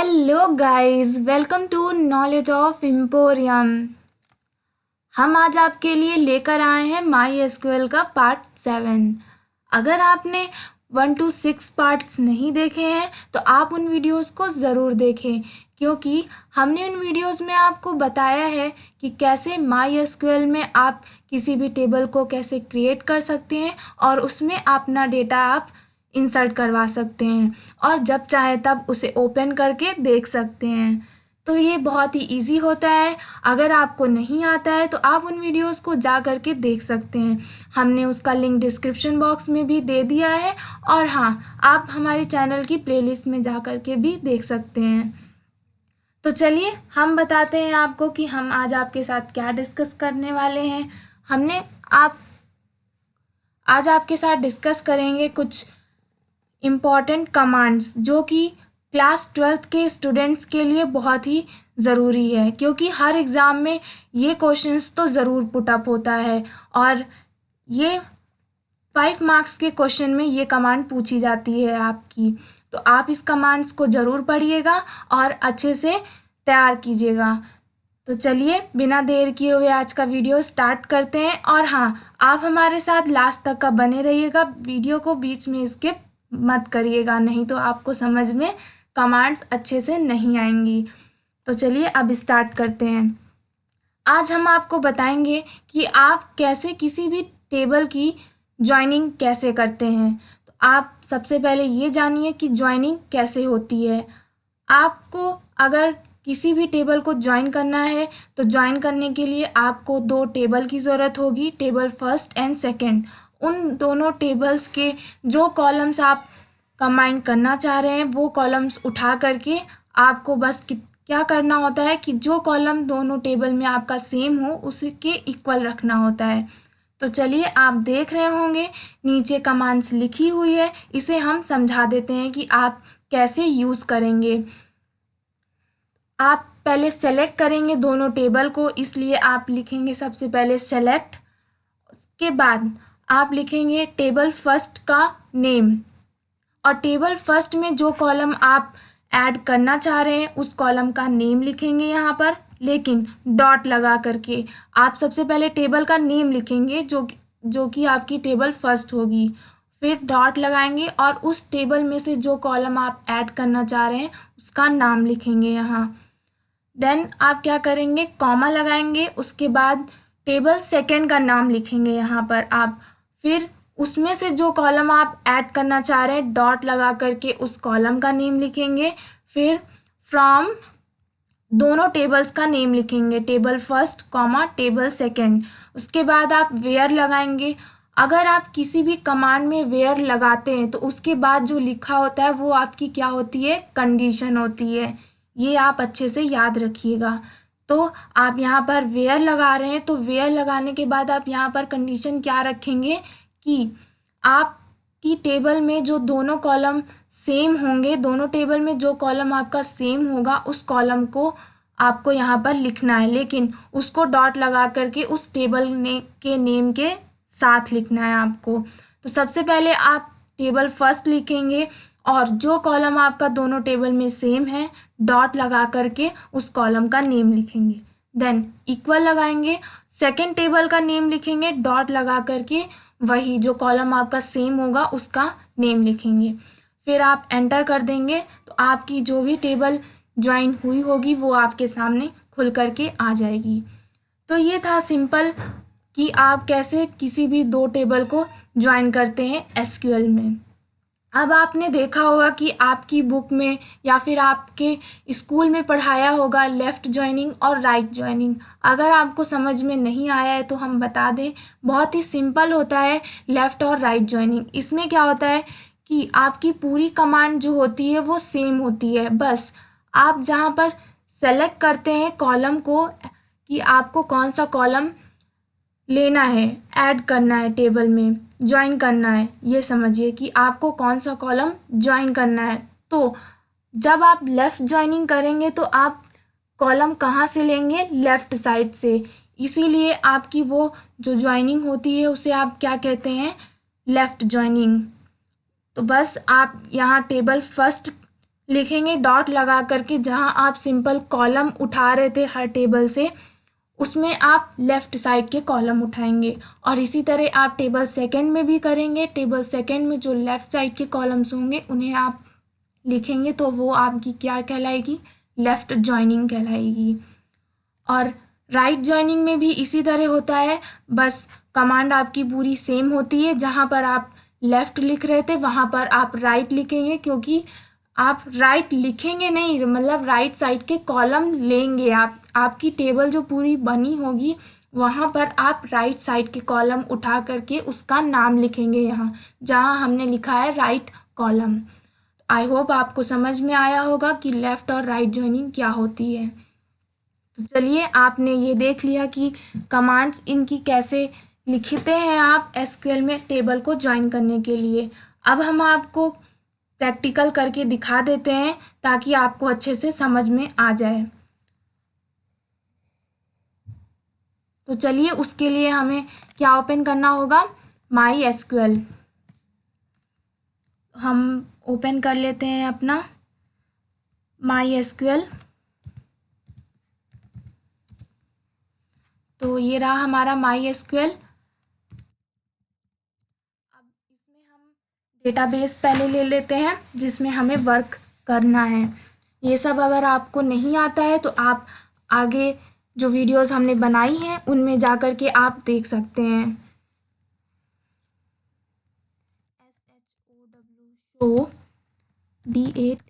Hello guys, welcome to knowledge of emporium. हम आज आपके लिए लेकर आए हैं माई एसक्यूएल का पार्ट 7। अगर आपने 1 to 6 पार्ट्स नहीं देखे हैं तो आप उन वीडियोस को ज़रूर देखें, क्योंकि हमने उन वीडियोस में आपको बताया है कि कैसे माई एसक्यूएल में आप किसी भी टेबल को कैसे क्रिएट कर सकते हैं और उसमें अपना डेटा आप इंसर्ट करवा सकते हैं और जब चाहे तब उसे ओपन करके देख सकते हैं। तो ये बहुत ही इजी होता है। अगर आपको नहीं आता है तो आप उन वीडियोस को जा करके देख सकते हैं। हमने उसका लिंक डिस्क्रिप्शन बॉक्स में भी दे दिया है और हाँ, आप हमारे चैनल की प्लेलिस्ट में जा करके भी देख सकते हैं। तो चलिए हम बताते हैं आपको कि हम आज आपके साथ क्या डिस्कस करने वाले हैं। आज आपके साथ डिस्कस करेंगे कुछ इम्पॉर्टेंट कमांड्स जो कि क्लास 12th के स्टूडेंट्स के लिए बहुत ही ज़रूरी है, क्योंकि हर एग्ज़ाम में ये क्वेश्चंस तो ज़रूर पुटअप होता है और ये 5 मार्क्स के क्वेश्चन में ये कमांड पूछी जाती है आपकी। तो आप इस कमांड्स को ज़रूर पढ़िएगा और अच्छे से तैयार कीजिएगा। तो चलिए बिना देर किए हुए आज का वीडियो स्टार्ट करते हैं। और हाँ, आप हमारे साथ लास्ट तक का बने रहिएगा, वीडियो को बीच में स्किप मत करिएगा, नहीं तो आपको समझ में कमांड्स अच्छे से नहीं आएंगी। तो चलिए अब स्टार्ट करते हैं। आज हम आपको बताएंगे कि आप कैसे किसी भी टेबल की ज्वाइनिंग कैसे करते हैं। तो आप सबसे पहले ये जानिए कि ज्वाइनिंग कैसे होती है। आपको अगर किसी भी टेबल को ज्वाइन करना है तो ज्वाइन करने के लिए आपको 2 टेबल की ज़रूरत होगी, टेबल फर्स्ट एंड सेकंड। उन दोनों टेबल्स के जो कॉलम्स आप कंबाइन करना चाह रहे हैं वो कॉलम्स उठा करके आपको बस क्या करना होता है कि जो कॉलम दोनों टेबल में आपका सेम हो उसके इक्वल रखना होता है। तो चलिए आप देख रहे होंगे नीचे कमांड्स लिखी हुई है, इसे हम समझा देते हैं कि आप कैसे यूज़ करेंगे। आप पहले सेलेक्ट करेंगे दोनों टेबल को, इसलिए आप लिखेंगे सबसे पहले सेलेक्ट। उसके बाद आप लिखेंगे टेबल फर्स्ट का नेम और टेबल फर्स्ट में जो कॉलम आप ऐड करना चाह रहे हैं उस कॉलम का नेम लिखेंगे यहाँ पर, लेकिन डॉट लगा करके। आप सबसे पहले टेबल का नेम लिखेंगे जो कि आपकी टेबल फर्स्ट होगी, फिर डॉट लगाएंगे और उस टेबल में से जो कॉलम आप ऐड करना चाह रहे हैं उसका नाम लिखेंगे यहाँ। देन आप क्या करेंगे, कॉमा लगाएंगे, उसके बाद टेबल सेकंड का नाम लिखेंगे यहाँ पर आप, फिर उसमें से जो कॉलम आप ऐड करना चाह रहे हैं डॉट लगा करके उस कॉलम का नेम लिखेंगे, फिर फ्रॉम दोनों टेबल्स का नेम लिखेंगे, table first comma table second. उसके बाद आप वेयर लगाएंगे। अगर आप किसी भी कमांड में वेयर लगाते हैं तो उसके बाद जो लिखा होता है वो आपकी क्या होती है, कंडीशन होती है। ये आप अच्छे से याद रखिएगा। तो आप यहाँ पर वेयर लगा रहे हैं तो वेयर लगाने के बाद आप यहाँ पर कंडीशन क्या रखेंगे कि आपकी टेबल में जो दोनों कॉलम सेम होंगे, दोनों टेबल में जो कॉलम आपका सेम होगा उस कॉलम को आपको यहाँ पर लिखना है, लेकिन उसको डॉट लगा करके उस टेबल के नेम के साथ लिखना है आपको। तो सबसे पहले आप टेबल फर्स्ट लिखेंगे और जो कॉलम आपका दोनों टेबल में सेम है डॉट लगा करके उस कॉलम का नेम लिखेंगे। देन इक्वल लगाएंगे, सेकंड टेबल का नेम लिखेंगे, डॉट लगा करके वही जो कॉलम आपका सेम होगा उसका नेम लिखेंगे। फिर आप एंटर कर देंगे तो आपकी जो भी टेबल ज्वाइन हुई होगी वो आपके सामने खुल करके आ जाएगी। तो ये था सिंपल कि आप कैसे किसी भी 2 टेबल को ज्वाइन करते हैं एसक्यूएल में। अब आपने देखा होगा कि आपकी बुक में या फिर आपके स्कूल में पढ़ाया होगा लेफ़्ट ज्वाइनिंग और राइट ज्वाइनिंग। अगर आपको समझ में नहीं आया है तो हम बता दें, बहुत ही सिंपल होता है लेफ़्ट और राइट ज्वाइनिंग। इसमें क्या होता है कि आपकी पूरी कमांड जो होती है वो सेम होती है, बस आप जहाँ पर सेलेक्ट करते हैं कॉलम को कि आपको कौन सा कॉलम लेना है, ऐड करना है, टेबल में ज्वाइन करना है, ये समझिए कि आपको कौन सा कॉलम ज्वाइन करना है। तो जब आप लेफ़्ट ज्वाइनिंग करेंगे तो आप कॉलम कहाँ से लेंगे, लेफ़्ट साइड से, इसीलिए आपकी वो जो ज्वाइनिंग होती है उसे आप क्या कहते हैं, लेफ़्ट ज्वाइनिंग। तो बस आप यहाँ टेबल फर्स्ट लिखेंगे डॉट लगा करके, जहाँ आप सिंपल कॉलम उठा रहे थे हर टेबल से, उसमें आप लेफ़्ट साइड के कॉलम उठाएंगे। और इसी तरह आप टेबल सेकंड में भी करेंगे। टेबल सेकंड में जो लेफ़्ट साइड के कॉलम्स होंगे उन्हें आप लिखेंगे, तो वो आपकी क्या कहलाएगी, लेफ़्ट जॉइनिंग कहलाएगी। और राइट जॉइनिंग में भी इसी तरह होता है, बस कमांड आपकी पूरी सेम होती है। जहाँ पर आप लेफ़्ट लिख रहे थे वहाँ पर आप राइट लिखेंगे, क्योंकि आप राइट लिखेंगे नहीं, मतलब राइट साइड के कॉलम लेंगे आप। आपकी टेबल जो पूरी बनी होगी वहाँ पर आप राइट साइड के कॉलम उठा करके उसका नाम लिखेंगे, यहाँ जहाँ हमने लिखा है राइट कॉलम। आई होप आपको समझ में आया होगा कि लेफ़्ट और राइट जॉइनिंग क्या होती है। तो चलिए, आपने ये देख लिया कि कमांड्स इनकी कैसे लिखते हैं आप एसक्यूएल में टेबल को ज्वाइन करने के लिए। अब हम आपको प्रैक्टिकल करके दिखा देते हैं ताकि आपको अच्छे से समझ में आ जाए। तो चलिए, उसके लिए हमें क्या ओपन करना होगा, माई एसक्यूएल। हम ओपन कर लेते हैं अपना माई एसक्यूएल। तो ये रहा हमारा माई एसक्यूएल। अब इसमें हम डेटाबेस पहले ले लेते हैं जिसमें हमें वर्क करना है। ये सब अगर आपको नहीं आता है तो आप आगे जो वीडियोस हमने बनाई हैं उनमें जा कर के आप देख सकते हैं। SHOW DATABASES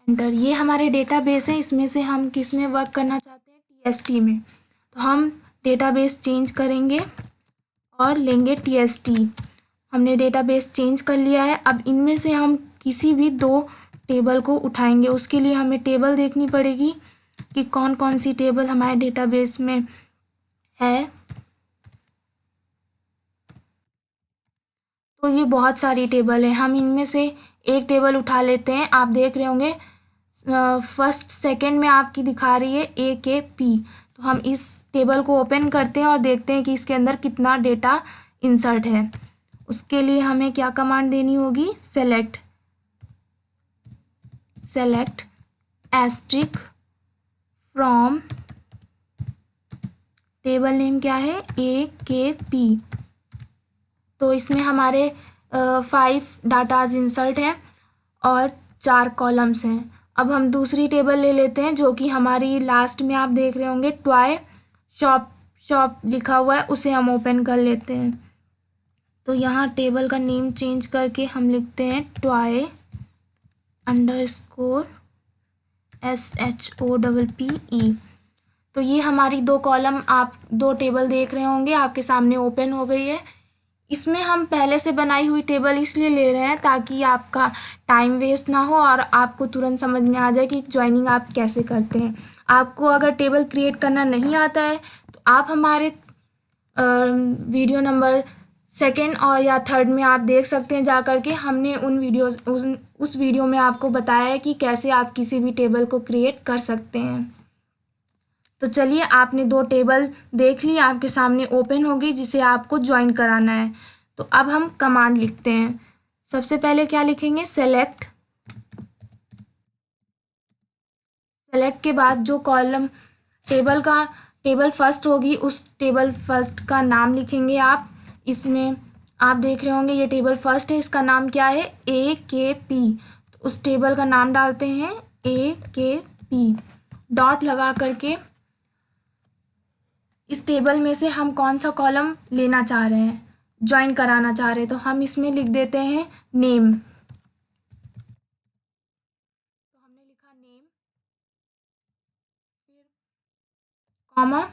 एंटर, ये हमारे डेटाबेस है। इसमें से हम किस में वर्क करना चाहते हैं, TST में। तो हम डेटाबेस चेंज करेंगे और लेंगे TST। हमने डेटाबेस चेंज कर लिया है। अब इनमें से हम किसी भी दो टेबल को उठाएंगे। उसके लिए हमें टेबल देखनी पड़ेगी कि कौन कौन सी टेबल हमारे डेटाबेस में है। तो ये बहुत सारी टेबल है, हम इनमें से एक टेबल उठा लेते हैं। आप देख रहे होंगे फर्स्ट सेकंड में आपकी दिखा रही है AKP। तो हम इस टेबल को ओपन करते हैं और देखते हैं कि इसके अंदर कितना डेटा इंसर्ट है। उसके लिए हमें क्या कमांड देनी होगी, select asterisk from, table name क्या है, AKP। तो इसमें हमारे 5 डाटाज इंसर्ट हैं और 4 कॉलम्स हैं। अब हम दूसरी टेबल ले लेते हैं जो कि हमारी लास्ट में आप देख रहे होंगे टॉय शॉप लिखा हुआ है, उसे हम ओपन कर लेते हैं। तो यहाँ टेबल का नेम चेंज करके हम लिखते हैं टॉय _ SHOPPE। तो ये हमारी दो कॉलम, आप दो टेबल देख रहे होंगे आपके सामने ओपन हो गई है। इसमें हम पहले से बनाई हुई टेबल इसलिए ले रहे हैं ताकि आपका टाइम वेस्ट ना हो और आपको तुरंत समझ में आ जाए कि ज्वाइनिंग आप कैसे करते हैं। आपको अगर टेबल क्रिएट करना नहीं आता है तो आप हमारे वीडियो नंबर 2 और या 3 में आप देख सकते हैं जा कर के। हमने उस वीडियो में आपको बताया है कि कैसे आप किसी भी टेबल को क्रिएट कर सकते हैं। तो चलिए, आपने 2 टेबल देख ली, आपके सामने ओपन होगी जिसे आपको ज्वाइन कराना है। तो अब हम कमांड लिखते हैं। सबसे पहले क्या लिखेंगे, सेलेक्ट के बाद जो कॉलम टेबल फर्स्ट होगी उस टेबल फर्स्ट का नाम लिखेंगे आप। इसमें आप देख रहे होंगे ये टेबल फर्स्ट है, इसका नाम क्या है, AKP। तो उस टेबल का नाम डालते हैं AKP, डॉट लगा करके। इस टेबल में से हम कौन सा कॉलम लेना चाह रहे हैं, ज्वाइन कराना चाह रहे हैं, तो हम इसमें लिख देते हैं नेम। तो हमने लिखा नेम, फिर कॉमा,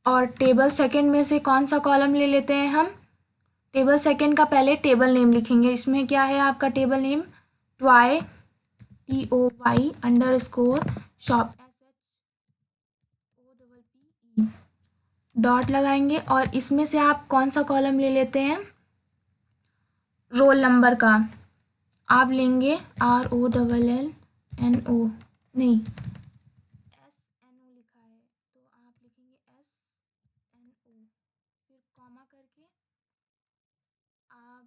और टेबल सेकंड में से कौन सा कॉलम ले लेते हैं हम, टेबल सेकंड का पहले टेबल नेम लिखेंगे। इसमें क्या है आपका table name, TOY _shop, dot लगाएंगे। और इसमें से आप कौन सा कॉलम ले लेते हैं, रोल नंबर का। आप लेंगे ROLLNO, नहीं SNO लिखा है, फिर कॉमा करके आप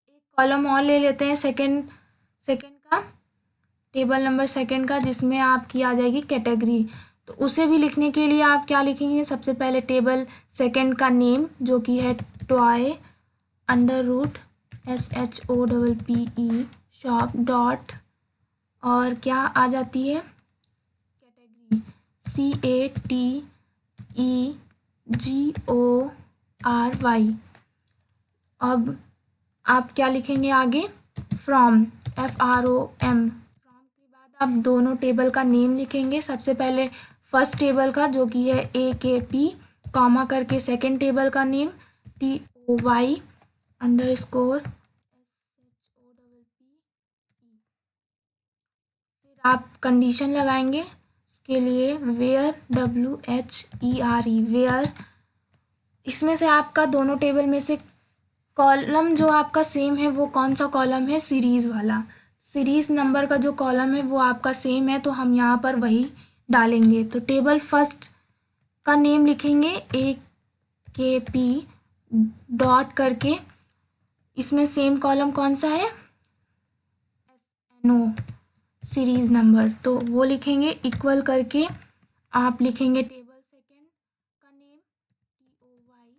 एक कॉलम और ले लेते हैं सेकंड का, टेबल नंबर सेकंड का, जिसमें आपकी आ जाएगी कैटेगरी। तो उसे भी लिखने के लिए आप क्या लिखेंगे, सबसे पहले टेबल सेकंड का नेम जो कि है toy under root SHOPPE shop dot, और क्या आ जाती है कैटेगरी CATEGORY। अब आप क्या लिखेंगे आगे, फ्रॉम FROM। फ्रॉम के बाद आप दोनों टेबल का नेम लिखेंगे, सबसे पहले फर्स्ट टेबल का जो कि है AKP, कॉमा करके सेकंड टेबल का नेम TOY _ SHOPPE। फिर आप कंडीशन लगाएंगे उसके लिए वेयर WHERE वेयर। इसमें से आपका दोनों टेबल में से कॉलम जो आपका सेम है वो कौन सा कॉलम है, सीरीज़ वाला। सीरीज़ नंबर का जो कॉलम है वो आपका सेम है, तो हम यहाँ पर वही डालेंगे। तो टेबल फर्स्ट का नेम लिखेंगे AKP डॉट करके, इसमें सेम कॉलम कौन सा है, SNO सीरीज़ नंबर, तो वो लिखेंगे। इक्वल करके आप लिखेंगे टेबल सेकंड का नेम TOY _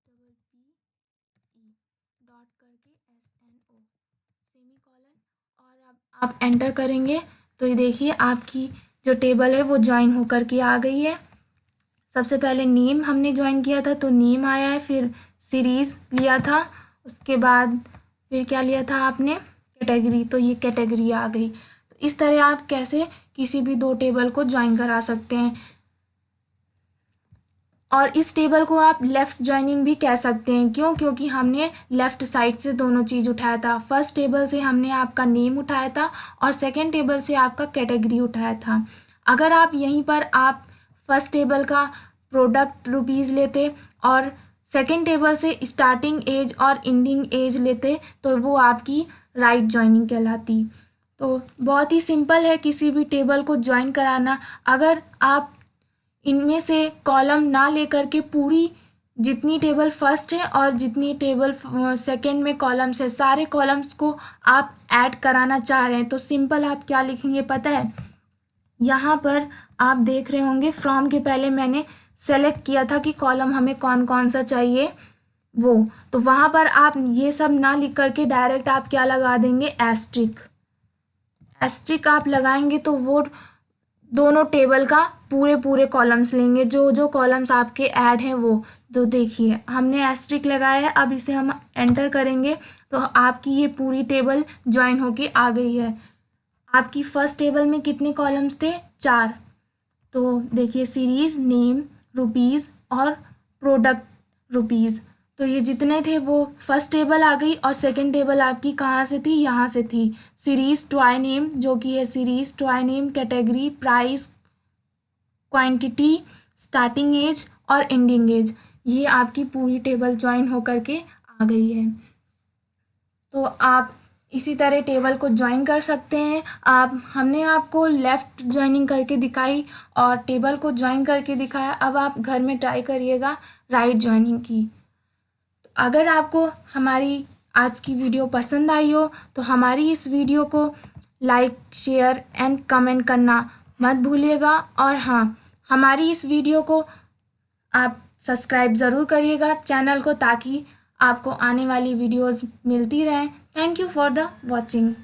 SHOPPE डॉट करके SNO सेमी कॉलन, और अब आप एंटर करेंगे तो ये देखिए आपकी जो टेबल है वो ज्वाइन होकर के आ गई है। सबसे पहले नेम हमने ज्वाइन किया था तो नेम आया है, फिर सीरीज़ लिया था, उसके बाद फिर क्या लिया था आपने, कैटेगरी, तो ये कैटेगरी आ गई। तो इस तरह आप कैसे किसी भी दो टेबल को ज्वाइन करा सकते हैं। और इस टेबल को आप लेफ़्ट ज्वाइनिंग भी कह सकते हैं, क्यों, क्योंकि हमने लेफ़्ट साइड से दोनों चीज़ उठाया था। फर्स्ट टेबल से हमने आपका नेम उठाया था और सेकंड टेबल से आपका कैटेगरी उठाया था। अगर आप यहीं पर आप फर्स्ट टेबल का प्रोडक्ट रुपीज़ लेते और सेकंड टेबल से स्टार्टिंग एज और एंडिंग एज लेते तो वो आपकी राइट ज्वाइनिंग कहलाती। तो बहुत ही सिंपल है किसी भी टेबल को ज्वाइन कराना। अगर आप इनमें से कॉलम ना लेकर के पूरी जितनी टेबल फर्स्ट है और जितनी टेबल सेकंड में कॉलम्स है सारे कॉलम्स को आप ऐड कराना चाह रहे हैं तो सिंपल आप क्या लिखेंगे पता है, यहाँ पर आप देख रहे होंगे फ्रॉम के पहले मैंने सेलेक्ट किया था कि कॉलम हमें कौन कौन सा चाहिए वो, तो वहाँ पर आप ये सब ना लिख करके डायरेक्ट आप क्या लगा देंगे, एस्ट्रिक आप लगाएंगे तो वो दोनों टेबल का पूरे कॉलम्स लेंगे, जो कॉलम्स आपके ऐड हैं वो। तो देखिए हमने एस्ट्रिक लगाया है, अब इसे हम एंटर करेंगे तो आपकी ये पूरी टेबल ज्वाइन होके आ गई है। आपकी फर्स्ट टेबल में कितने कॉलम्स थे, 4। तो देखिए सीरीज़, नेम, रुपीज़ और प्रोडक्ट रुपीज़, तो ये जितने थे वो फर्स्ट टेबल आ गई। और सेकंड टेबल आपकी कहाँ से थी, यहाँ से थी, सीरीज़ टॉय नेम जो कि है series toy name, category, price, quantity, starting age और एंडिंग एज, ये आपकी पूरी टेबल ज्वाइन होकर के आ गई है। तो आप इसी तरह टेबल को ज्वाइन कर सकते हैं। हमने आपको लेफ़्ट ज्वाइनिंग करके दिखाई और टेबल को ज्वाइन करके दिखाया, अब आप घर में ट्राई करिएगा राइट ज्वाइनिंग की। अगर आपको हमारी आज की वीडियो पसंद आई हो तो हमारी इस वीडियो को लाइक, शेयर एंड कमेंट करना मत भूलिएगा। और हाँ, हमारी इस वीडियो को आप सब्सक्राइब ज़रूर करिएगा चैनल को, ताकि आपको आने वाली वीडियोस मिलती रहें। Thank you for the watching.